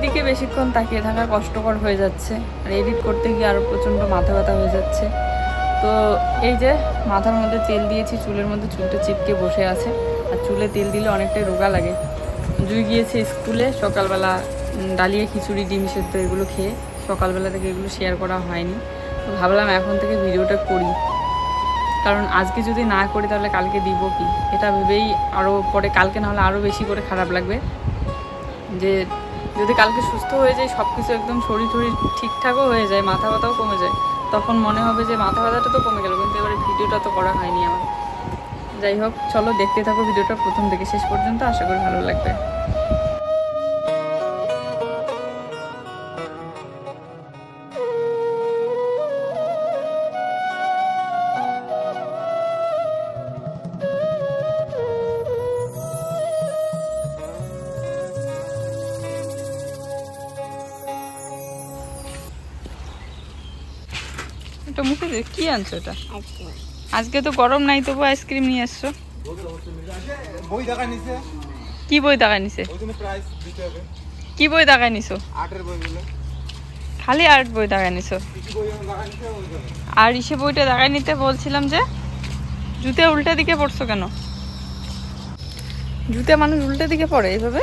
দিকে বেশিক্ষণ তাকিয়ে থাকা কষ্টকর হয়ে যাচ্ছে, আর এডিট করতে গিয়ে আরও প্রচণ্ড মাথা ব্যথা হয়ে যাচ্ছে। তো এই যে মাথার মধ্যে তেল দিয়েছি, চুলের মধ্যে চুলটা চিপকে বসে আছে, আর চুলে তেল দিলে অনেকটাই রোগা লাগে। জুই গিয়েছে স্কুলে সকালবেলা, ডালিয়া খিচুড়ি ডিম সেদ্ধ এগুলো খেয়ে, সকালবেলা থেকে এগুলো শেয়ার করা হয়নি। তো ভাবলাম এখন থেকে ভিডিওটা করি, কারণ আজকে যদি না করি তাহলে কালকে দিব কি, এটা ভেবেই আরও পরে কালকে নাহলে আরও বেশি করে খারাপ লাগবে। যে যদি কালকে সুস্থ হয়ে যায়, সব কিছু একদম শরীর টরীর ঠিকঠাকও হয়ে যায়, মাথা ব্যথাও কমে যায়, তখন মনে হবে যে মাথা ব্যথাটা তো কমে গেল, কিন্তু এবারে ভিডিওটা তো করা হয়নি আমার। যাই হোক, চলো দেখতে থাকো ভিডিওটা প্রথম থেকে শেষ পর্যন্ত, আশা করি ভালো লাগবে। এটা মুখে কি আনছো? এটা আজকে তো গরম নাই, তবু আইসক্রিম নিয়ে আসছো। বই দেখা নিছে। কি বই দেখায় নিছে? ওইজন্য প্রাইস দিতে হবে। কি বই দেখায় নিছো? আর্টের বইগুলো। খালি আর্ট বই দেখায় নিছো? কিছু বই দেখা নিছে ওইজন্য। আর ইসে বইটা দেখায় নিতে বলছিলাম যে, জুতে উল্টা দিকে পড়ছো কেন? জুতে মানুষ উল্টা দিকে পড়ে এইভাবে?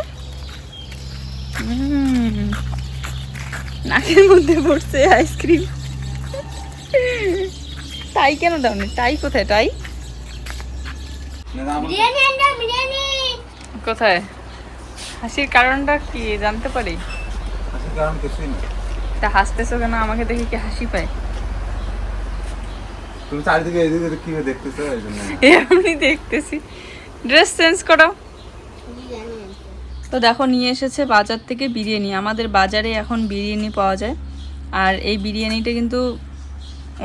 নাকের মধ্যে পড়ছে আইসক্রিম। টাই কেন দাওনি? টাই কোথায়? টাই কোথায়? হাসির কারণটা কি জানতে পারি? হাসির কারণ কিছুই না। তা হাসতেছো কেন? আমাকে দেখে কি হাসি পায়? তুমি চারিদিকে এদিকে কি দেখতেছো এইজন্য। এমনি দেখতেছি। ড্রেস চেঞ্জ করো। তো দেখো, নিয়ে এসেছে বাজার থেকে বিরিয়ানি। আমাদের বাজারে এখন বিরিয়ানি পাওয়া যায়, আর এই বিরিয়ানিটা কিন্তু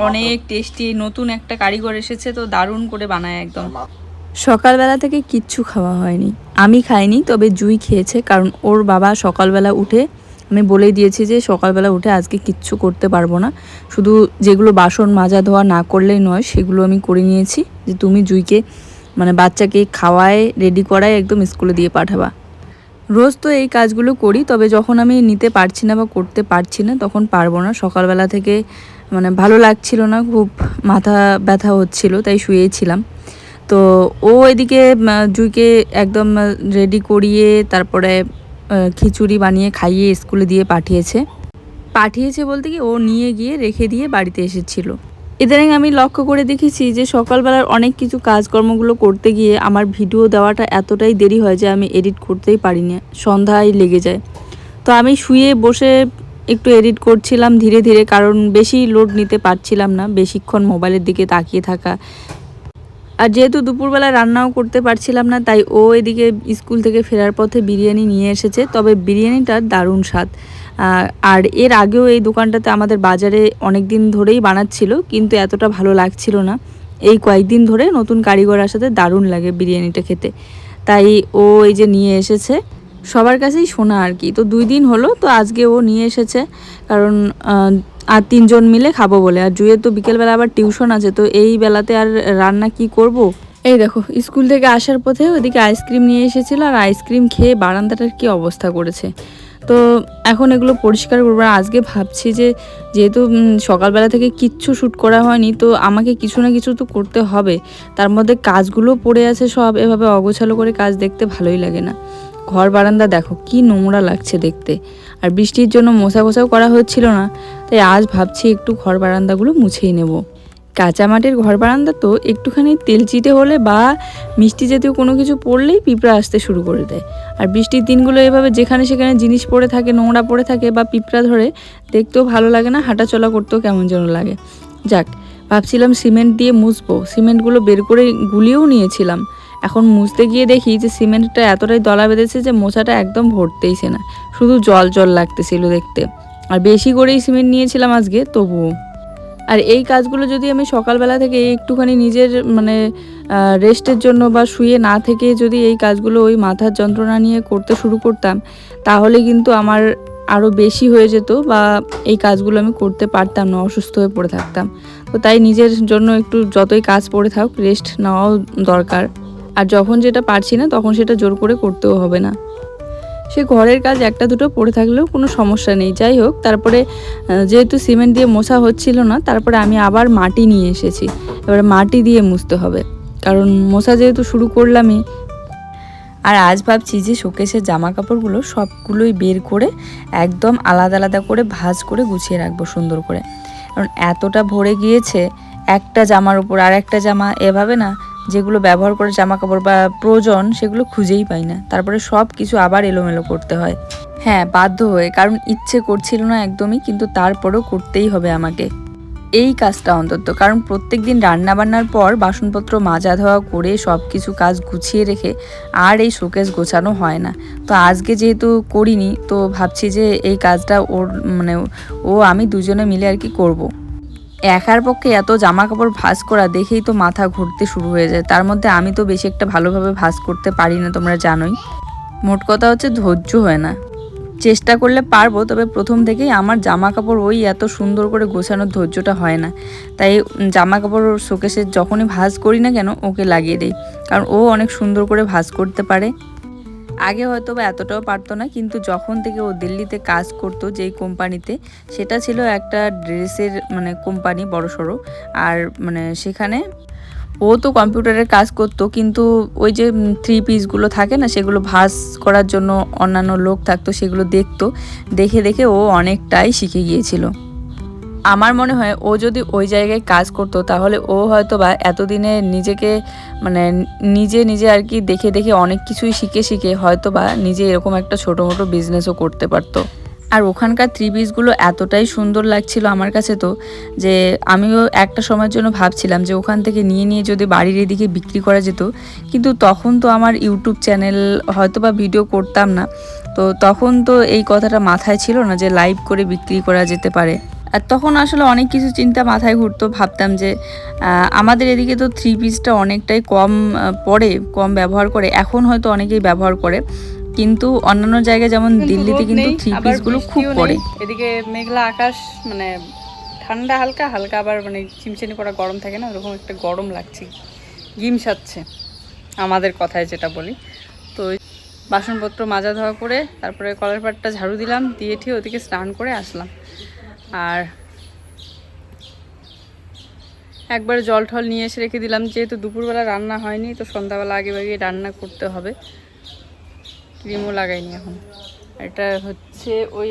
অনেক টেস্টি। নতুন একটা কারিগর এসেছে, তো দারুণ করে বানায় একদম। সকালবেলা থেকে কিচ্ছু খাওয়া হয়নি, আমি খাইনি, তবে জুই খেয়েছে, কারণ ওর বাবা সকালবেলা উঠে, আমি বলেই দিয়েছি যে সকালবেলা উঠে আজকে কিচ্ছু করতে পারবো না, শুধু যেগুলো বাসন মাজা ধোয়া না করলেই নয় সেগুলো আমি করে নিয়েছি, যে তুমি জুইকে মানে বাচ্চাকে খাওয়ায় রেডি করায় একদম স্কুলে দিয়ে পাঠাবা। রোজ তো এই কাজগুলো করি, তবে যখন আমি নিতে পারছি না বা করতে পারছি না তখন পারবো না। সকালবেলা থেকে মানে ভালো লাগছিল না, খুব মাথা ব্যথা হচ্ছিল, তাই শুয়েছিলাম। তো ও এদিকে জুইকে একদম রেডি করিয়ে তারপরে খিচুড়ি বানিয়ে খাইয়ে স্কুলে দিয়ে পাঠিয়েছে বলতে কি, ও নিয়ে গিয়ে রেখে দিয়ে বাড়িতে এসেছিল। ইদানিং আমি লক্ষ্য করে দেখেছি যে সকালবেলার অনেক কিছু কাজকর্মগুলো করতে গিয়ে আমার ভিডিও দেওয়াটা এতটাই দেরি হয় যে আমি এডিট করতেই পারি না, সন্ধ্যায় লেগে যায়। তো আমি শুয়ে বসে একটু এডিট করছিলাম ধীরে ধীরে, কারণ বেশি লোড নিতে পারছিলাম না বেশিক্ষণ মোবাইলের দিকে তাকিয়ে থাকা। আর যেহেতু দুপুরবেলা রান্নাও করতে পারছিলাম না, তাই ও এদিকে স্কুল থেকে ফেরার পথে বিরিয়ানি নিয়ে এসেছে। তবে বিরিয়ানিটার দারুণ স্বাদ। আর এর আগেও এই দোকানটাতে আমাদের বাজারে অনেক দিন ধরেই বানাচ্ছিল, কিন্তু এতটা ভালো লাগছিল না। এই কয়েকদিন ধরে নতুন কারিগর আসাতে দারুণ লাগে বিরিয়ানিটা খেতে, তাই ও এই যে নিয়ে এসেছে। সবার কাছেই শোনা আর কি। তো 2 দিন হলো, তো আজকে ও নিয়ে এসেছে, কারণ আর 3 জন মিলে খাবো বলে। আর জুয়ের তো বিকেলবেলা আবার টিউশন আছে, তো এই বেলাতে আর রান্না কি করব। এই দেখো, স্কুল থেকে আসার পথে ওদিকে আইসক্রিম নিয়ে এসেছিল, আর আইসক্রিম খেয়ে বারান্দাটার কি অবস্থা করেছে। তো এখন এগুলো পরিষ্কার করবো। আর আজকে ভাবছি যে যেহেতু সকালবেলা থেকে কিচ্ছু শ্যুট করা হয়নি, তো আমাকে কিছু না কিছু তো করতে হবে। তার মধ্যে কাজগুলো পড়ে আছে সব, এভাবে অগোছালো করে কাজ দেখতে ভালোই লাগে না। ঘর বারান্দা দেখো কি নোংরা লাগছে দেখতে, আর বৃষ্টির জন্য মোছাও করা হচ্ছিল না, তাই আজ ভাবছি একটু ঘর বারান্দাগুলো মুছেই নেব। কাঁচা মাটির ঘর বারান্দা তো একটুখানি তেল চিটে হলে বা মিষ্টি জাতীয় কোনো কিছু পড়লেই পিঁপড়া আসতে শুরু করে দেয়। আর বৃষ্টির দিনগুলো এভাবে যেখানে সেখানে জিনিস পড়ে থাকে, নোংরা পড়ে থাকে বা পিঁপড়া ধরে, দেখতেও ভালো লাগে না, হাঁটাচলা করতেও কেমন যেন লাগে। যাক, ভাবছিলাম সিমেন্ট দিয়ে মুছবো, সিমেন্টগুলো বের করে গুলিয়েও নিয়েছিলাম। এখন মুছতে গিয়ে দেখি যে সিমেন্টটা এতটাই দলা বেঁধেছে যে মোছাটা একদম ভরতেইছে না, শুধু জল জল লাগতেছিল দেখতে। আর বেশি করেই সিমেন্ট নিয়েছিলাম আজকে তবুও। আর এই কাজগুলো যদি আমি সকালবেলা থেকে একটুখানি নিজের মানে রেস্টের জন্য বা শুয়ে না থেকে যদি এই কাজগুলো ওই মাথার যন্ত্রণা নিয়ে করতে শুরু করতাম, তাহলে কিন্তু আমার আরও বেশি হয়ে যেত, বা এই কাজগুলো আমি করতে পারতাম না, অসুস্থ হয়ে পড়ে থাকতাম। তো তাই নিজের জন্য একটু যতই কাজ পড়ে থাক, রেস্ট নেওয়াও দরকার। আর যখন যেটা পারছি না তখন সেটা জোর করে করতেও হবে না। সে ঘরের কাজ একটা দুটো পড়ে থাকলেও কোনো সমস্যা নেই। যাই হোক, তারপরে যেহেতু সিমেন্ট দিয়ে মোছা হচ্ছিল না, তারপরে আমি আবার মাটি নিয়ে এসেছি। এবারে মাটি দিয়ে মুছতে হবে, কারণ মোছা যেহেতু শুরু করলামই। আর আজ ভাবছি যে শোকেসের জামা কাপড়গুলো সবগুলোই বের করে একদম আলাদা আলাদা করে ভাঁজ করে গুছিয়ে রাখবো সুন্দর করে, কারণ এতটা ভরে গিয়েছে একটা জামার উপর আর একটা জামা, এভাবে না যেগুলো ব্যবহার করে জামা কাপড় বা প্রয়োজন সেগুলো খুঁজেই পাই না, তারপরে সব কিছু আবার এলোমেলো করতে হয়। হ্যাঁ, বাধ্য হয়ে, কারণ ইচ্ছে করছিল না একদমই, কিন্তু তারপরেও করতেই হবে আমাকে এই কাজটা অন্তত, কারণ প্রত্যেক দিন রান্নাবান্নার পর বাসনপত্র মাজা ধোয়া করে সব কিছু কাজ গুছিয়ে রেখে আর এই শোকেস গোছানো হয় না। তো আজকে যেহেতু করিনি, তো ভাবছি যে এই কাজটা ওর মানে ও আমি দুজনে মিলে আর কি করব। একার পক্ষে এত জামা কাপড় ভাঁজ করা দেখেই তো মাথা ঘুরতে শুরু হয়ে যায়, তার মধ্যে আমি তো বেশি একটা ভালোভাবে ভাঁজ করতে পারি না, তোমরা জানোই। মোট কথা হচ্ছে ধৈর্য হয় না। চেষ্টা করলে পারবো, তবে প্রথম থেকেই আমার জামা কাপড় ওই এত সুন্দর করে গোছানোর ধৈর্যটা হয় না। তাই জামা কাপড় শোকেসে যখনই ভাঁজ করি না কেন ওকে লাগিয়ে দিই, কারণ ও অনেক সুন্দর করে ভাঁজ করতে পারে। আগে হয়তো বা এতটাও পারতো না, কিন্তু যখন থেকে ও দিল্লিতে কাজ করতো যেই কোম্পানিতে, সেটা ছিল একটা ড্রেসের মানে কোম্পানি বড়সড়। আর মানে সেখানে ও তো কম্পিউটারের কাজ করতো, কিন্তু ওই যে 3 পিসগুলো থাকে না, সেগুলো ভাঁজ করার জন্য অন্যান্য লোক থাকতো, সেগুলো দেখতো, দেখে দেখে ও অনেকটাই শিখে গিয়েছিল। আমার মনে হয় ও যদি ওই জায়গায় কাজ করতো তাহলে ও হয়তো বা এতদিনে নিজেকে মানে নিজে নিজে আর কি দেখে দেখে অনেক কিছুই শিখে শিখে হয়তো বা নিজে এরকম একটা ছোটো মোটো বিজনেসও করতে পারতো। আর ওখানকার 3 পিসগুলো এতটাই সুন্দর লাগছিল আমার কাছে, তো যে আমিও একটা সময়ের জন্য ভাবছিলাম যে ওখান থেকে নিয়ে নিয়ে যদি বাড়ির এদিকে বিক্রি করা যেত, কিন্তু তখন তো আমার ইউটিউব চ্যানেল হয়তো বা ভিডিও করতাম না, তো তখন তো এই কথাটা মাথায় ছিল না যে লাইভ করে বিক্রি করা যেতে পারে। আর তখন আসলে অনেক কিছু চিন্তা মাথায় ঘুরতো, ভাবতাম যে আমাদের এদিকে তো 3 পিসটা অনেকটাই কম পড়ে, কম ব্যবহার করে, এখন হয়তো অনেকেই ব্যবহার করে, কিন্তু অন্যান্য জায়গায় যেমন দিল্লিতে কিন্তু 3 পিসগুলো খুব পড়ে। এদিকে মেঘলা আকাশ, মানে ঠান্ডা হালকা হালকা, আবার মানে চিমচিনি করা গরম থাকে না, ওরকম একটা গরম লাগছে, গিমসাচ্ছে আমাদের কথায় যেটা বলি। তো বাসনপত্র মাজা ধোয়া করে তারপরে কলার পাটটা ঝাড়ু দিলাম, দিয়ে ঠিয়ে ওদিকে স্নান করে আসলাম। আর একবার জল ঠল নিয়ে এসে রেখে দিলাম, যেহেতু দুপুরবেলা রান্না হয়নি, তো সন্ধ্যাবেলা আগে ভাগে রান্না করতে হবে। ক্রিমও লাগাইনি এখন। এটা হচ্ছে ওই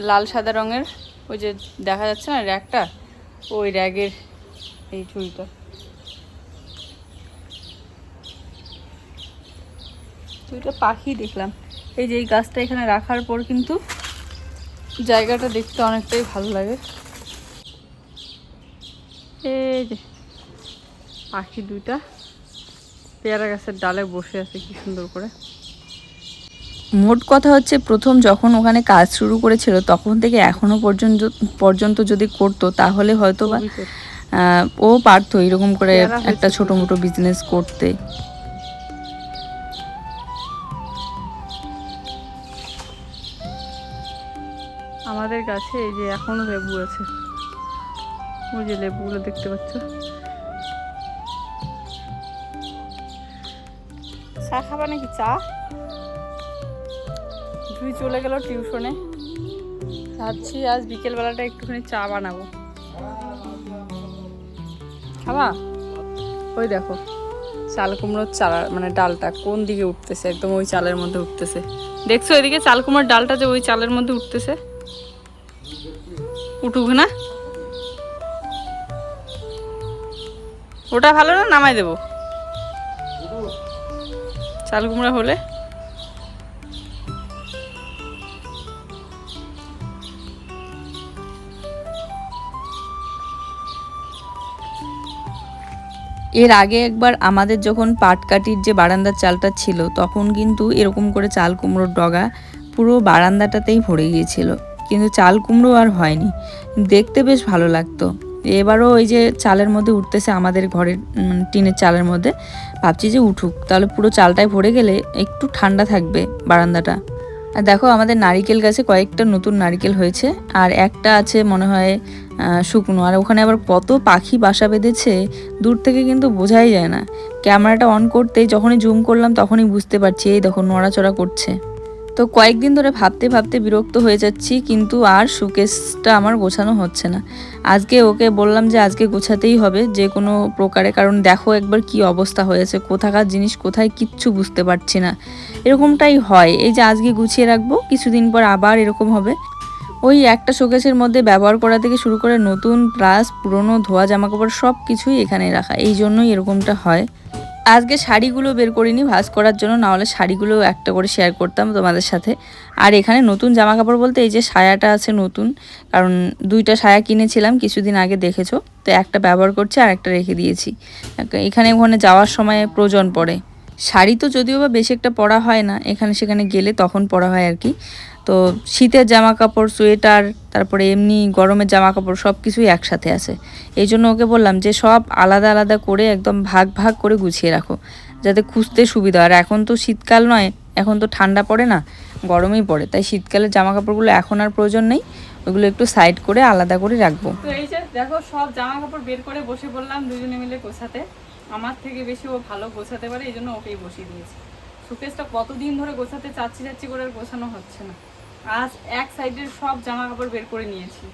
লাল সাদা রঙের, ওই যে দেখা যাচ্ছে না র্যাকটা, ওই র্যাগের এই চুড়িটা। চুড়িটা পাখি দেখলাম, এই যে এই গাছটা এখানে রাখার পর কিন্তু জায়গাটা দেখতে অনেকটাই ভালো লাগে। এই যে পাখি দুইটা পেয়ারা গাছের ডালে বসে আছে কি সুন্দর করে। মোট কথা হচ্ছে প্রথম যখন ওখানে কাজ শুরু করেছিল তখন থেকে এখনো পর্যন্ত যদি করতো তাহলে হয়তো বা ও পারতো এরকম করে একটা ছোট মোটো বিজনেস করতে। আমাদের গাছে এই যে এখনো লেবু আছে, ওই যে লেবুগুলো দেখতে পাচ্ছ। চা খাবা নাকি? চা জুই চলে গেল টিউশনে, ভাবছি আজ বিকেলবেলাটা একটুখানি চা বানাবো। খাবা? ওই দেখো চাল কুমড়োর চারা মানে ডালটা কোন দিকে উঠতেছে, একদম ওই চালের মধ্যে উঠতেছে, দেখছো এদিকে চাল কুমড়োর ডালটা যে ওই চালের মধ্যে উঠতেছে। উঠুক না, ওটা ভালো না, নামাই দেবো চাল কুমড়া হলে। এর আগে একবার আমাদের যখন পাটকাঠির যে বারান্দার চালটা ছিল, তখন কিন্তু এরকম করে চাল কুমড়োর ডগা পুরো বারান্দাটাতেই ভরে গিয়েছিল, কিন্তু চাল কুমড়ো আর হয়নি, দেখতে বেশ ভালো লাগতো। এবারও ওই যে চালের মধ্যে উঠতেছে আমাদের ঘরের টিনের চালের মধ্যে, ভাবছি যে উঠুক, তাহলে পুরো চালটায় ভরে গেলে একটু ঠান্ডা থাকবে বারান্দাটা। আর দেখো আমাদের নারিকেল গাছে কয়েকটা নতুন নারিকেল হয়েছে, আর একটা আছে মনে হয় শুকনো, আর ওখানে আবার কত পাখি বাসা বেঁধেছে দূর থেকে কিন্তু বোঝাই যায় না। ক্যামেরাটা অন করতেই যখনই জুম করলাম তখনই বুঝতে পারছি, এই দেখো নড়াচড়া করছে। তো কয়েকদিন ধরে ভাবতে ভাবতে বিরক্ত হয়ে যাচ্ছি, কিন্তু আর শোকেসটা আমার গোছানো হচ্ছে না। আজকে ওকে বললাম যে আজকে গোছাতেই হবে যে কোনো প্রকারে, কারণ দেখো একবার কি অবস্থা হয়েছে, কোথাকার জিনিস কোথায় কিচ্ছু বুঝতে পারছি না। এরকমটাই হয়, এই যে আজকে গুছিয়ে রাখবো, কিছুদিন পর আবার এরকম হবে। ওই একটা শোকেসের মধ্যে ব্যবহার করা থেকে শুরু করে নতুন প্লাস পুরনো ধোয়া জামাকাপড় সব কিছুই এখানে রাখা, এই জন্যই এরকমটা হয়। আজকে শাড়িগুলো বের করিনি ভাঁজ করার জন্য, না হলে শাড়িগুলো একটা করে শেয়ার করতাম তোমাদের সাথে। আর এখানে নতুন জামা কাপড় বলতে এই যে সায়াটা আছে নতুন, কারণ 2টা সায়া কিনেছিলাম কিছুদিন আগে, দেখেছো তো, একটা ব্যবহার করছি আর একটা রেখে দিয়েছি, এখানে ওখানে যাওয়ার সময় প্রয়োজন পড়ে। শাড়ি তো যদিও বা বেশি একটা পরা হয় না, এখানে সেখানে গেলে তখন পরা হয় আর কি। তো শীতের জামা কাপড়, সোয়েটার, তারপরে এমনি গরমের জামা কাপড় সব কিছুই একসাথে আছে। এই জন্য ওকে বললাম যে সব আলাদা আলাদা করে একদম ভাগ ভাগ করে গুছিয়ে রাখো, যাতে খুঁজতে সুবিধা। আর এখন তো শীতকাল নয়, এখন তো ঠান্ডা পড়ে না, গরমেই পড়ে, তাই শীতকালের জামা কাপড়গুলো এখন আর প্রয়োজন নেই, ওগুলো একটু সাইড করে আলাদা করে রাখবো। তো এই যে দেখো সব জামা কাপড় বের করে বসে পড়লাম দুজনে মিলে গোছাতে। আমার থেকে বেশি ও ভালো গোছাতে পারে, এই জন্য ওকেই বসিয়ে দিয়েছি। শোকেসটা কতদিন ধরে গোছাতে চাচ্ছি করে আর গোছানো হচ্ছে না। আজ এক সাইডের সব জামা কাপড় বের করে নিয়েছি।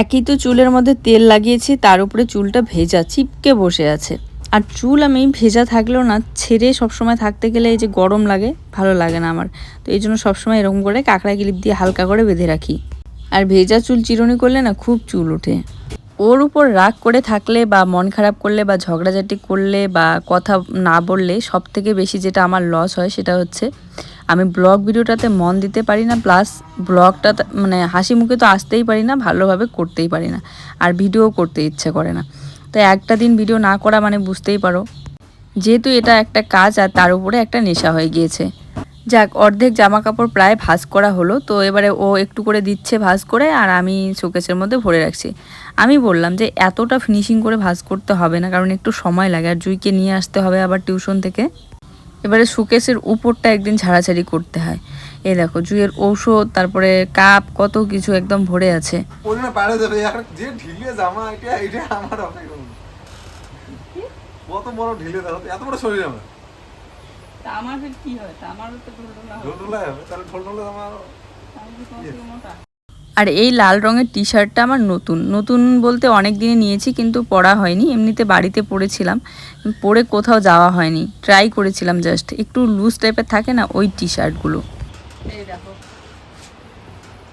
একই তো চুলের মধ্যে তেল লাগিয়েছি, তার উপরে চুলটা ভেজা চিপকে বসে আছে। আর চুল আমি ভেজা থাকলেও না, ছেড়ে সবসময় থাকতে গেলে এই যে গরম লাগে, ভালো লাগে না আমার। তো এই জন্য সবসময় এরকম করে কাঁকড়া ক্লিপ দিয়ে হালকা করে বেঁধে রাখি। আর ভেজা চুল চিরুনি করলে না খুব চুল ওঠে। ওর উপর রাগ করে থাকলে বা মন খারাপ করলে বা ঝগড়াঝাটি করলে বা কথা না বললে সব থেকে বেশি যেটা আমার লস হয় সেটা হচ্ছে আমি ব্লগ ভিডিওটাতে মন দিতে পারি না, প্লাস ব্লগটা মানে হাসি মুখে তো আসতেই পারি না, ভালোভাবে করতেই পারি না, আর ভিডিও করতে ইচ্ছে করে না। তো একটা দিন ভিডিও না করা মানে বুঝতেই পারো, যেহেতু এটা একটা কাজ আর তার উপরে একটা নেশা হয়ে গিয়েছে। যাক, অর্ধেক জামা কাপড় প্রায় ভাঁজ করা হলো, তো এবারে ও একটু করে দিচ্ছে ভাঁজ করে, আর আমি শোকেসের মধ্যে ভরে রাখছি। আমি বললাম যে এতটা ফিনিশিং করে ভাঁজ করতে হবে না, কারণ একটু সময় লাগে, আর জুইকে নিয়ে আসতে হবে আবার টিউশন থেকে। এবারে শোকেসের উপরটা একদিন ঝাড়াঝাড়ি করতে হয়। এই দেখো জুইয়ের ঔষধ, তারপরে কাপ, কত কিছু একদম ভরে আছে। কত বড় ঢিলে দেখো, এত বড় শরীর আমার। আমার কি হয়, আমারও তো ঢোলঢোলা হবে, তাহলে ঢোলঢোলা আমার। আর এই লাল রঙের টি শার্টটা আমার নতুন নতুন বলতে অনেক দিনে নিয়েছি, কিন্তু পরা হয়নি, এমনিতে বাড়িতে পরেছিলাম, পরে কোথাও যাওয়া হয়নি, ট্রাই করেছিলাম জাস্ট, একটু লুজ টাইপের থাকে না ওই টি শার্টগুলো। এই দেখো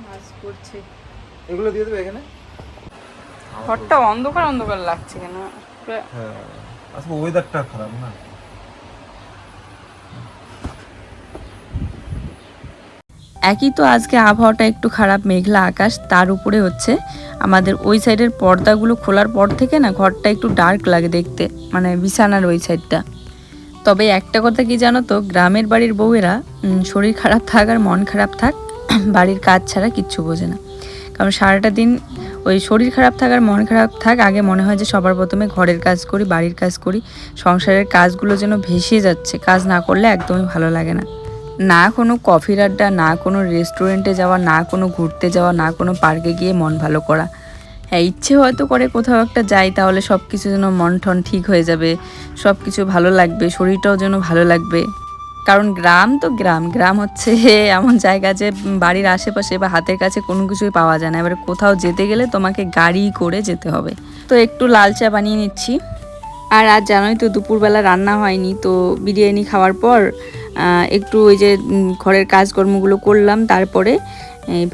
মাছ করছে, এগুলো দিয়ে দেবে এখানে। ঘরটা অন্ধকার অন্ধকার লাগছে কেন? হ্যাঁ, আজকে ওয়েদারটা খারাপ না। একই তো আজকে আবহাওয়াটা একটু খারাপ, মেঘলা আকাশ, তার উপরে হচ্ছে আমাদের ওই সাইডের পর্দাগুলো খোলার পর থেকে না ঘরটা একটু ডার্ক লাগে দেখতে, মানে বিছানার ওই সাইডটা। তবে একটা কথা কি জানো তো, গ্রামের বাড়ির বউয়েরা শরীর খারাপ থাক আর মন খারাপ থাক, বাড়ির কাজ ছাড়া কিচ্ছু বোঝে না। কারণ সারাটা দিন ওই শরীর খারাপ থাক আর মন খারাপ থাক, আগে মনে হয় যে সবার প্রথমে ঘরের কাজ করি, বাড়ির কাজ করি, সংসারের কাজগুলো যেন ভেসে যাচ্ছে, কাজ না করলে একদমই ভালো লাগে না। না কোনো কফির আড্ডা, না কোনো রেস্টুরেন্টে যাওয়া, না কোনো ঘুরতে যাওয়া, না কোনো পার্কে গিয়ে মন ভালো করা। হ্যাঁ, ইচ্ছে হয়তো করে কোথাও একটা যাই, তাহলে সব কিছু যেন মন টন ঠিক হয়ে যাবে, সব কিছু ভালো লাগবে, শরীরটাও যেন ভালো লাগবে। কারণ গ্রাম তো গ্রাম, গ্রাম হচ্ছে এমন জায়গা যে বাড়ির আশেপাশে বা হাতের কাছে কোনো কিছুই পাওয়া যায় না। এবারে কোথাও যেতে গেলে তোমাকে গাড়ি করে যেতে হবে। তো একটু লাল চা বানিয়ে নিচ্ছি। আর আজ জানোই তো দুপুরবেলা রান্না হয়নি, তো বিরিয়ানি খাওয়ার পর একটু ওই যে ঘরের কাজকর্মগুলো করলাম, তারপরে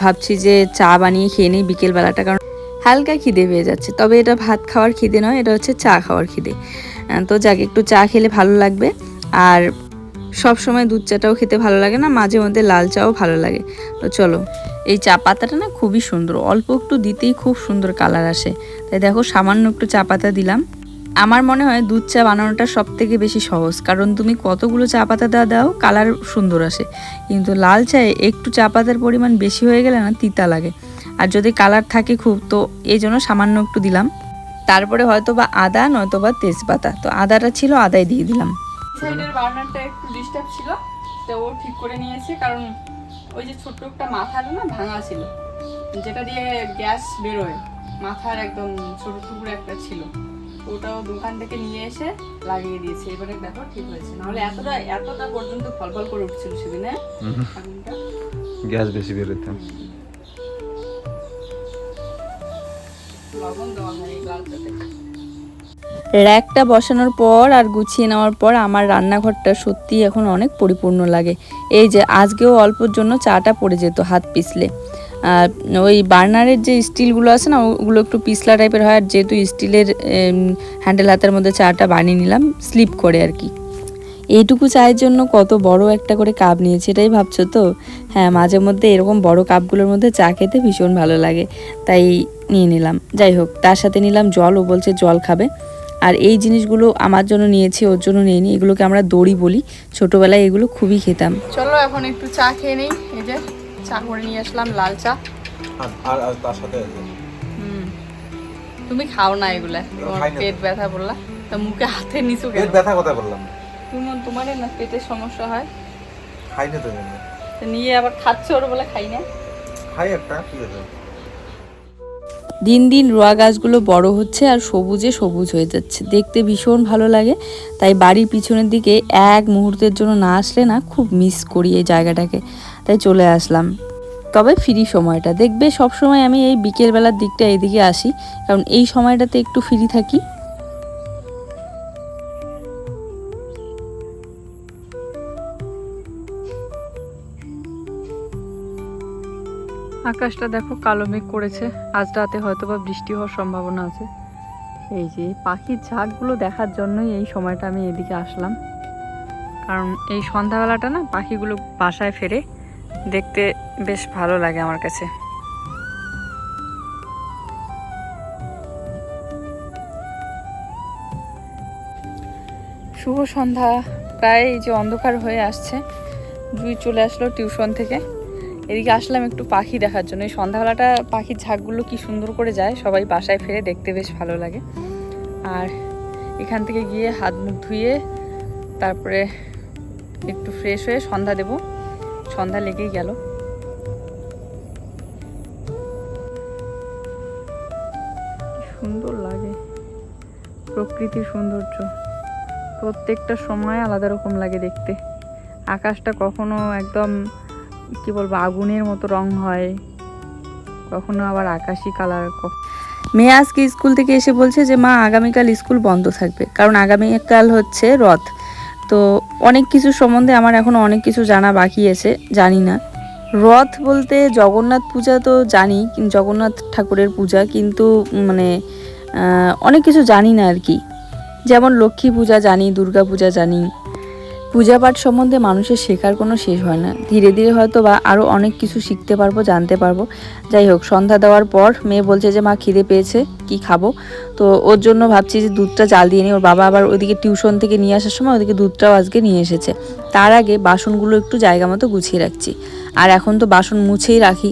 ভাবছি যে চা বানিয়ে খেয়ে নিই বিকেলবেলাটা, কারণ হালকা খিদে পেয়ে যাচ্ছে। তবে এটা ভাত খাওয়ার খিদে নয়, এটা হচ্ছে চা খাওয়ার খিদে। তো যাক, একটু চা খেলে ভালো লাগবে। আর সব সময় দুধ চাটাও খেতে ভালো লাগে না, মাঝে মধ্যে লাল চাও ভালো লাগে। তো চলো, এই চা পাতাটা না খুবই সুন্দর, অল্প একটু দিতেই খুব সুন্দর কালার আসে। তাই দেখো সামান্য একটু চা পাতা দিলাম। আমার মনে হয় দুধ চা বানানোটা সব থেকে বেশি সহজ, কারণ তুমি কতগুলো চা পাতা দাও কালার সুন্দর আসে, কিন্তু লাল চায়ে একটু চা পাতার পরিমাণ বেশি হয়ে গেলে না তিতা লাগে, আর যদি কালার থাকে খুব, তো এই জন্য সামান্য একটু দিলাম। তারপরে হয়তো বা আদা নয়তো বা তেজপাতা, তো আদাটা ছিল আদাই দিয়ে দিলাম। সাইডের বার্নারটা একটু ডিস্টার্ব ছিল, তো ও ঠিক করে নিয়েছে, কারণ ওই যে ছোট্ট একটা মাথাটা না ভাঙা ছিল, যেটা দিয়ে গ্যাস বেরোয়, মাথার একদম ছোট টুকরো একটা ছিল, ওটাও দোকান থেকে নিয়ে এসে লাগিয়ে দিয়েছে, এবারে দেখো ঠিক হয়েছে। নাহলে এতটা পর্যন্ত ফলফল করে উঠছিল সেদিন। গ্যাস বেশি বেরোতো। লবণ দেওয়া হয় লালটাতে। র্যাকটা বসানোর পর আর গুছিয়ে নেওয়ার পর আমার রান্নাঘরটা সত্যি এখন অনেক পরিপূর্ণ লাগে। এই যে আজকেও অল্পর জন্য চাটা পড়ে যেত হাত পিছলে। আর ওই বার্নারের যে স্টিলগুলো আছে না, ওগুলো একটু পিছলা টাইপের হয়, আর যেহেতু স্টিলের হ্যান্ডেল হাতের মধ্যে চাটা বানিয়ে নিলাম, স্লিপ করে আর কি। এইটুকু চায়ের জন্য কত বড় একটা করে কাপ নিয়েছি, এটাই ভাবছো তো? হ্যাঁ, মাঝে মধ্যে এরকম বড় কাপগুলোর মধ্যে চা খেতে ভীষণ ভালো লাগে, তাই নিয়ে নিলাম। যাই হোক, তার সাথে নিলাম জল, ও বলছে জল খাবে। আর এই জিনিসগুলো আমার জন্য নিয়েছি, ওর জন্য নিইনি। এগুলোকে আমরা দড়ি বলি, ছোটোবেলায় এগুলো খুবই খেতাম। চলো এখন একটু চা খেয়ে নিই। এই যে চা করে নিয়ে আসলাম, লাল চা। আর তার সাথে তুমি খাও না এগুলা, তোমার পেট ব্যথা বললা তো, মুখে হাতে নিচু পেট ব্যথা কথা বললাম। তোমার না পেটের সমস্যা হয়, খাই না তো নিয়ে আবার খাচ্ছ ওর বলে খাই না। খাই একটা, ঠিক আছে। দিন দিন রোয়া গাছগুলো বড় হচ্ছে আর সবুজে সবুজ হয়ে যাচ্ছে, দেখতে ভীষণ ভালো লাগে। তাই বাড়ির পিছনের দিকে এক মুহূর্তের জন্য না আসলে না খুব মিস করি এই জায়গাটাকে, তাই চলে আসলাম। তবে ফ্রি সময়টা দেখবে, সবসময় আমি এই বিকেলবেলার দিকটা এইদিকে আসি, কারণ এই সময়টাতে একটু ফ্রি থাকি। আকাশটা দেখো কালো মেঘ করেছে, আজ রাতে হয়তো বা বৃষ্টি হওয়ার সম্ভাবনা আছে। এই যে পাখির ঝাঁকগুলো দেখার জন্যই এই সময়টা আমি এদিকে আসলাম, কারণ এই সন্ধ্যাবেলাটা না পাখিগুলো বাসায় ফেরে, দেখতে বেশ ভালো লাগে আমার কাছে। শুভ সন্ধ্যা, প্রায় এই যে অন্ধকার হয়ে আসছে। জুই চলে আসলো টিউশন থেকে, এদিকে আসলাম একটু পাখি দেখার জন্য। এই সন্ধ্যাবেলাটা পাখির ঝাঁকগুলো কি সুন্দর করে যায়, সবাই বাসায় ফিরে দেখতে বেশ ভালো লাগে। আর এখান থেকে গিয়ে হাত মুখ ধুয়ে তারপরে একটু ফ্রেশ হয়ে সন্ধ্যা দেব, সন্ধ্যা লেগেই গেল। সুন্দর লাগে প্রকৃতির সৌন্দর্য, প্রত্যেকটা সময় আলাদা রকম লাগে দেখতে। আকাশটা কখনো একদম কি বলবো আগুনের মতো রং হয়, কখনো আবার আকাশি কালার। মেয়ে আজকে স্কুল থেকে এসে বলছে যে মা আগামীকাল স্কুল বন্ধ থাকবে, কারণ আগামীকাল হচ্ছে রথ। তো অনেক কিছু সম্বন্ধে আমার এখনো অনেক কিছু জানা বাকি আছে, জানি না। রথ বলতে জগন্নাথ পূজা তো জানি, জগন্নাথ ঠাকুরের পূজা, কিন্তু মানে অনেক কিছু জানি না আর কি। যেমন লক্ষ্মী পূজা জানি, দুর্গা পূজা জানি। পূজা পাঠ সম্বন্ধে মানুষের শেখার কোনো শেষ হয় না, ধীরে ধীরে হয়তো বা আরও অনেক কিছু শিখতে পারবো, জানতে পারবো। যাই হোক, সন্ধ্যা দেওয়ার পর মেয়ে বলছে যে মা খিদে পেয়েছে, কি খাবো? তো ওর জন্য ভাবছি যে দুধটা জাল দিয়ে নিই। ওর বাবা আবার ওইদিকে টিউশন থেকে নিয়ে আসার সময় ওইদিকে দুধটাও আজকে নিয়ে এসেছে। তার আগে বাসনগুলো একটু জায়গা মতো গুছিয়ে রাখছি, আর এখন তো বাসন মুছেই রাখি।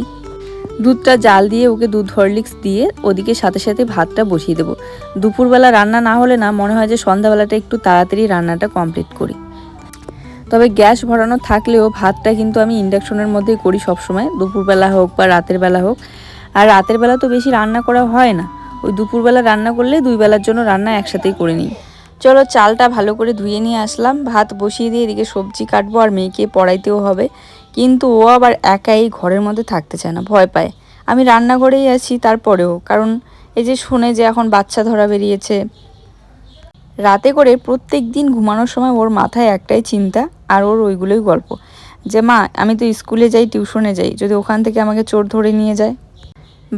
দুধটা জাল দিয়ে ওকে দুধ হরলিক্স দিয়ে ওদিকে সাথে সাথে ভাতটা বসিয়ে দেবো। দুপুরবেলা রান্না না হলে না মনে হয় যে সন্ধ্যাবেলাটা একটু তাড়াতাড়ি রান্নাটা কমপ্লিট করি। তবে গ্যাস ভরানো থাকলেও ভাতটা কিন্তু আমি ইন্ডাকশনের মধ্যেই করি সবসময়, দুপুরবেলা হোক বা রাতের বেলা হোক। আর রাতের বেলা তো বেশি রান্না করা হয় না, ওই দুপুরবেলা রান্না করলে 2 বেলার জন্য রান্না একসাথেই করে নিই। চলো চালটা ভালো করে ধুয়ে নিয়ে আসলাম, ভাত বসিয়ে দিয়ে এদিকে সবজি কাটবো, আর মেয়েকে পড়াইতেও হবে। কিন্তু ও আবার একাই ঘরের মধ্যে থাকতে চায় না, ভয় পায়। আমি রান্নাঘরেই আছি তারপরেও, কারণ এই যে শুনে যে এখন বাচ্চা ধরা বেরিয়েছে। রাতে করে প্রত্যেক দিন ঘুমানোর সময় ওর মাথায় একটাই চিন্তা, আর ওর ওইগুলোই গল্প, যে মা আমি তো স্কুলে যাই, টিউশনে যাই, যদি ওখান থেকে আমাকে চোর ধরে নিয়ে যায়।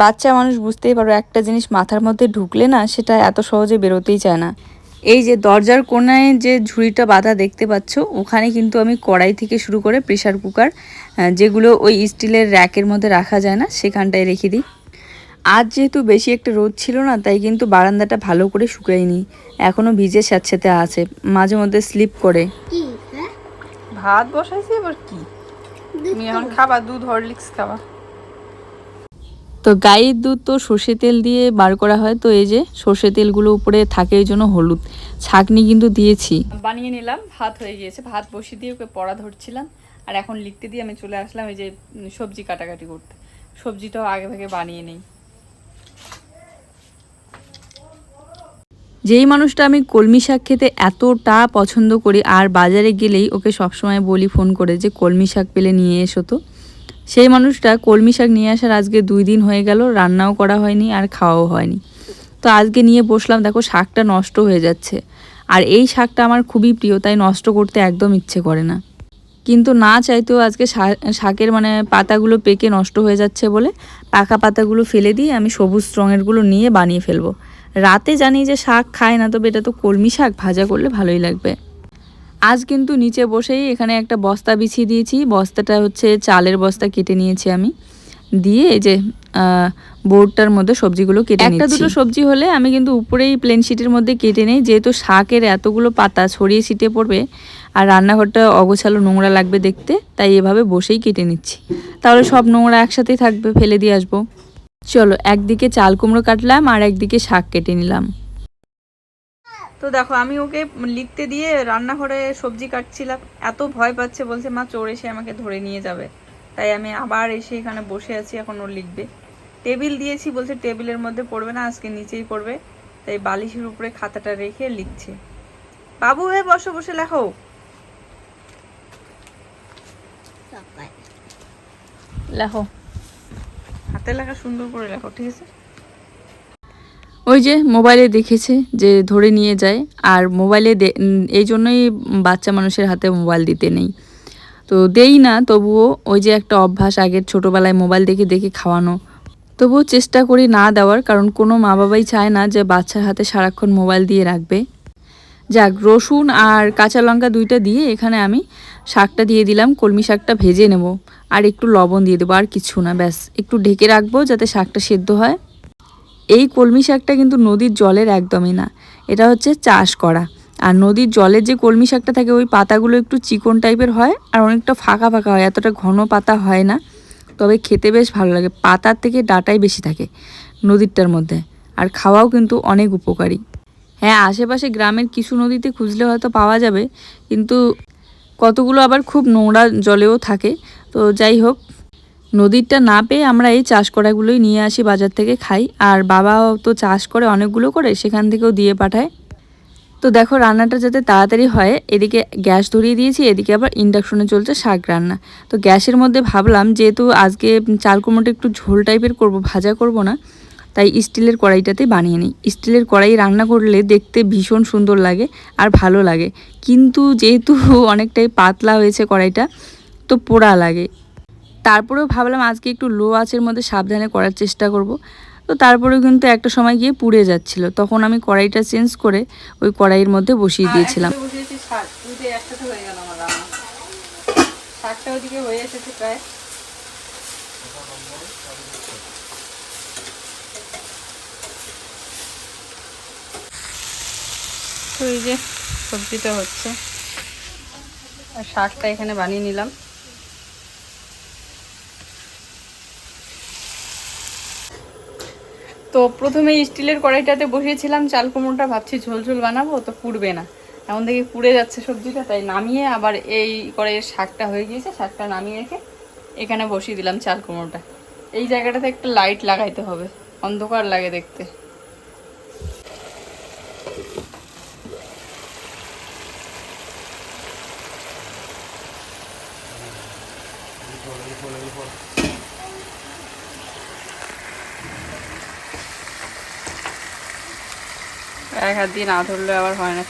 বাচ্চা মানুষ বুঝতেই পারো, একটা জিনিস মাথার মধ্যে ঢুকলে না সেটা এত সহজে বেরোতেই চায় না। এই যে দরজার কোণায় যে ঝুড়িটা বাঁধা দেখতে পাচ্ছ, ওখানে কিন্তু আমি কড়াই থেকে শুরু করে প্রেসার কুকার, যেগুলো ওই স্টিলের র্যাকের মধ্যে রাখা যায় না, সেখানটায় রেখে দিই। আজ যেহেতু বেশি একটা রোদ ছিল না, তাই কিন্তু বারান্দাটা ভালো করে শুকায়নি, এখনো ভিজে স্যাঁতস্যাঁতে আছে, মাঝে মধ্যে স্লিপ করে। ভাত বসাইছি, এবার কি তুমি এখন খাবা? দুধ হরলিক্স খাবা? তো গাইয়ের দুধ তো সর্ষে তেল দিয়ে বার করা হয়, তো এই যে সর্ষে তেলগুলো উপরে থাকে, এই জন্য হলুদ। ছাঁকনি কিন্তু দিয়েছি। বানিয়ে নিলাম, ভাত হয়ে গিয়েছে, ভাত বসিয়ে দিয়ে ওকে পড়া ধরছিলাম, আর এখন লিখতে দিয়ে আমি চলে আসলাম এই যে সবজি কাটাকাটি করতে। সবজিটাও আগে ভাগে বানিয়ে নেই। যেই মানুষটা আমি কলমি শাক খেতে এতটা পছন্দ করি, আর বাজারে গেলেই ওকে সবসময় বলি ফোন করে যে কলমি শাক পেলে নিয়ে এসো তো, সেই মানুষটা কলমি শাক নিয়ে আসার আজকে 2 দিন হয়ে গেল, রান্নাও করা হয়নি আর খাওয়াও হয়নি। তো আজকে নিয়ে বসলাম, দেখো শাকটা নষ্ট হয়ে যাচ্ছে। আর এই শাকটা আমার খুবই প্রিয়, তাই নষ্ট করতে একদম ইচ্ছে করে না। কিন্তু না চাইতেও আজকে শাকের মানে পাতাগুলো পেকে নষ্ট হয়ে যাচ্ছে বলে পাকা পাতাগুলো ফেলে দিয়ে আমি সবুজ রঙেরগুলো নিয়ে বানিয়ে ফেলবো। রাতে জানি যে শাক খায় না, তবে এটা তো কলমি শাক, ভাজা করলে ভালোই লাগবে। আজ কিন্তু নিচে বসেই এখানে একটা বস্তা বিছিয়ে দিয়েছি। বস্তাটা হচ্ছে চালের বস্তা, কেটে নিয়েছি আমি, দিয়ে এই যে বোর্ডটার মধ্যে সবজিগুলো কেটে নিচ্ছি। একটা দুটো সবজি হলে আমি কিন্তু উপরেই প্লেন শিটের মধ্যে কেটে নেই, যেহেতু শাকের এতগুলো পাতা ছড়িয়ে ছিটিয়ে পড়বে আর রান্নাঘরটা অগোছালো নোংরা লাগবে দেখতে, তাই এভাবে বসেই কেটে নিচ্ছি। তাহলে সব নোংরা একসাথেই থাকবে, ফেলে দিয়ে আসবো। চলো, একদিকে চাল কুমড়ো কাটলাম আর একদিকে শাক কেটে নিলাম। তো দেখো আমি ওকে লিখতে দিয়ে রান্নাঘরে সবজি কাটছিলাম, এত ভয় পাচ্ছে, বলছে মা চোর এসে আমাকে ধরে নিয়ে যাবে। তাই আমি আবার এসে এখানে বসে আছি, এখন ও লিখবে। টেবিল দিয়েছি, বলছে টেবিলের মধ্যে পড়বে না, আজকে নিচেই পড়বে। তাই বালিশের উপরে খাতাটা রেখে লিখছে। বাবু হয়ে বসো, বসে লেখো। লেখো, হাতে লেখা সুন্দর করে লেখো, ঠিক আছে? ওই যে মোবাইলে দেখেছে যে ধরে নিয়ে যায়, আর মোবাইলে এই জন্যই বাচ্চা মানুষের হাতে মোবাইল দিতে নেই। তো দেই না, তবুও ওই যে একটা অভ্যাস, আগের ছোটোবেলায় মোবাইল দেখে দেখে খাওয়ানো, তবুও চেষ্টা করি না দেওয়ার, কারণ কোনো মা বাবাই চায় না যে বাচ্চার হাতে সারাক্ষণ মোবাইল দিয়ে রাখবে। যাক, রসুন আর কাঁচা লঙ্কা দুইটা দিয়ে এখানে আমি শাকটা দিয়ে দিলাম। কলমি শাকটা ভেজে নেব আর একটু লবণ দিয়ে দেবো, আর কিছু না, ব্যাস একটু ঢেকে রাখবো যাতে শাকটা সেদ্ধ হয়। এই কলমি শাকটা কিন্তু নদীর জলের একদমই না, এটা হচ্ছে চাষ করা। আর নদীর জলের যে কলমি শাকটা থাকে ওই পাতাগুলো একটু চিকন টাইপের হয় আর অনেকটা ফাঁকা ফাঁকা হয়, এতটা ঘন পাতা হয় না, তবে খেতে বেশ ভালো লাগে। পাতার থেকে ডাঁটাই বেশি থাকে নদীরটার মধ্যে, আর খাওয়াও কিন্তু অনেক উপকারী। হ্যাঁ, আশেপাশে গ্রামের কিছু নদীতে খুঁজলে হয়তো পাওয়া যাবে, কিন্তু কতগুলো আবার খুব নোংরা জলেও থাকে। তো যাই হোক, নদীরটা না পেয়ে আমরা এই চাষ করাগুলোই নিয়ে আসি বাজার থেকে, খাই। আর বাবাও তো চাষ করে অনেকগুলো করে, সেখান থেকেও দিয়ে পাঠায়। তো দেখো রান্নাটা যাতে তাড়াতাড়ি হয়, এদিকে গ্যাস ধরিয়ে দিয়েছি, এদিকে আবার ইন্ডাকশনে চলছে শাক রান্না। তো গ্যাসের মধ্যে ভাবলাম যেহেতু আজকে চাল কুমড়োটা একটু ঝোল টাইপের করব, ভাজা করব না, তাই স্টিলের কড়াইটাতে বানিয়ে নিই। স্টিলের কড়াই রান্না করলে দেখতে ভীষণ সুন্দর লাগে আর ভালো লাগে, কিন্তু যেহেতু অনেকটাই পাতলা হয়েছে কড়াইটা, তো পোড়া লাগে। তারপরেও ভাবলাম আজকে একটু লো আঁচের মধ্যে সাবধানে করার চেষ্টা করব। তো তারপরেও কিন্তু একটা সময় গিয়ে পুড়ে যাচ্ছিল, তখন আমি কড়াইটা চেঞ্জ করে ওই কড়াইয়ের মধ্যে বসিয়ে দিয়েছিলাম। শাকটা ওদিকে হয়ে এসেছে প্রায়। তো এই যে সবজিটা হচ্ছে আর শাকটা এখানে বানিয়ে নিলাম। তো প্রথমে স্টিলের কড়াইটাতে বসিয়েছিলাম চাল কুমড়োটা, ভাবছি ঝোল ঝোল বানাবো, তো পুড়বে না, এমন দেখি পুড়ে যাচ্ছে সবজিটা, তাই নামিয়ে আবার এই কড়াইয়ের শাকটা হয়ে গিয়েছে, শাকটা নামিয়ে রেখে এখানে বসিয়ে দিলাম চাল কুমড়োটা। এই জায়গাটাতে একটা লাইট লাগাইতে হবে, অন্ধকার লাগে দেখতে। এক হাত দিয়ে না ধরলে আবার হয় না,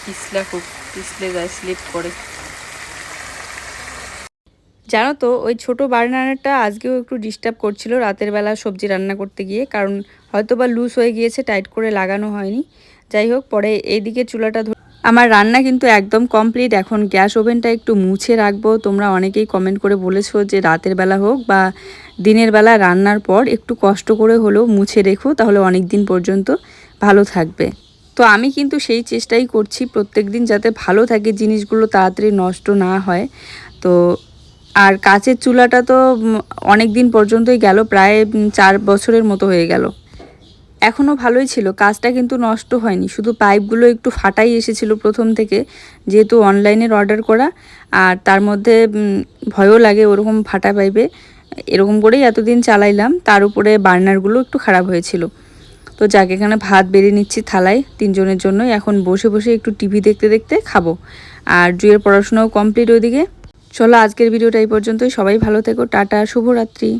খুব পিছলে যায়, স্লিপ করে। জানো তো ওই ছোটো বার্নারটা আজকেও একটু ডিস্টার্ব করছিল রাতের বেলা সবজি রান্না করতে গিয়ে, কারণ হয়তো বা লুজ হয়ে গিয়েছে, টাইট করে লাগানো হয়নি। যাই হোক, পরে এইদিকে চুলাটা আমার রান্না কিন্তু একদম কমপ্লিট। এখন গ্যাস ওভেনটা একটু মুছে রাখবো। তোমরা অনেকেই কমেন্ট করে বলেছো যে রাতের বেলা হোক বা দিনের বেলা রান্নার পর একটু কষ্ট করে হলেও মুছে রেখো, তাহলে অনেক দিন পর্যন্ত ভালো থাকবে। তো আমি কিন্তু সেই চেষ্টাই করছি প্রত্যেক দিন, যাতে ভালো থাকে জিনিসগুলো, তাড়াতাড়ি নষ্ট না হয়। তো আর কাচের চুলাটা তো অনেক দিন পর্যন্তই গেল, প্রায় 4 বছরের মতো হয়ে গেল, এখনও ভালোই ছিল, কাজটা কিন্তু নষ্ট হয়নি। শুধু পাইপগুলো একটু ফাটাই এসেছিল প্রথম থেকে, যেহেতু অনলাইনের অর্ডার করা, আর তার মধ্যে ভয়ও লাগে ওরকম ফাটা পাইপে। এরকম করেই এতদিন চালাইলাম, তার উপরে বার্নারগুলো একটু খারাপ হয়েছিল। তো তো যাক এখানে ভাত বেরিয়ে নিচ্ছি থালায় 3 জনের জন্যই। এখন বসে বসে একটু টিভি দেখতে দেখতে খাবো। আর জুয়ের পড়াশোনাও কমপ্লিট ওইদিকে। চলো আজকের ভিডিওটা এই পর্যন্তই। সবাই ভালো থেকো, টাটা, শুভরাত্রি।